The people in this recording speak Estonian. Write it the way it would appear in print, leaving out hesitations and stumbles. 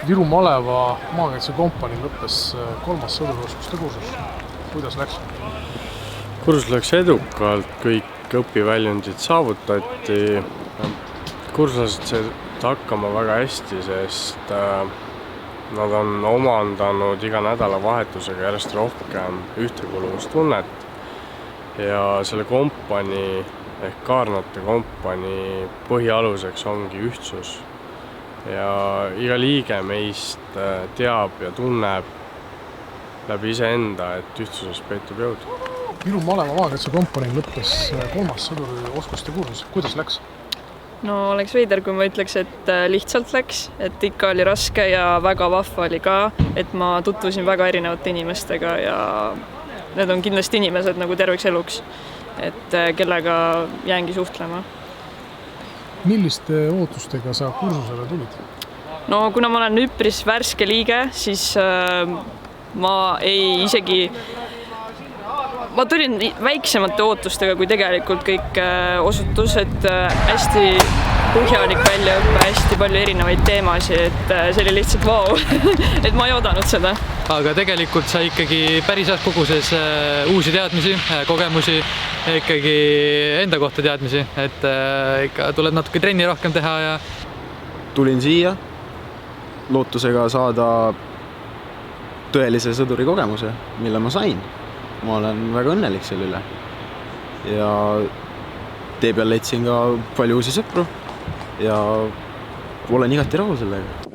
Viru Maleva maakaitsekompanii lõppes 3. sõdurioskuste kursus. Kuidas läks? Kursus läks edukalt, kõik õpiväljundid saavutati. Kursused said hakkama väga hästi, sest nad on omandanud iga nädalavahetusega järjest rohkem ühtekuuluvustunnet ja selle kompanii ehk kaarnate kompanii põhialuseks ongi ühtsus. Ja iga liige meist teab ja tunneb läbi iseenda, et ühtsuses peetub jõud. Viru Maleva maakaitsekompanii lõppes 3. sõdurioskuste kursus. Kuidas läks? No oleks veider, kui ma ütleks, et lihtsalt läks, et ikka oli raske ja väga vahva oli ka, et ma tutvusin väga erinevate inimestega ja need on kindlasti inimesed nagu terveks eluks, et kellega jäängi suhtlema. Milliste ootustega sa kursusele tulid? No kuna ma olen üpris värske liige, siis ma tulin väiksemate ootustega, kui tegelikult kõik osutus, et hästi põhjalik väljaõppe, hästi palju erinevaid teemasid, et see oli lihtsalt vau, et ma ei oodanud seda. Aga tegelikult sai ikkagi päris koguses uusi teadmisi, kogemusi, ikkagi enda kohta teadmisi, et ikka tuleb natuke trenni rohkem teha ja tulin siia lootusega saada tõelise sõduri kogemuse, mille ma sain. Ma olen väga õnnelik selle üle ja tee peal leidsin ka palju uusi sõpru ja olen igati rahul sellega.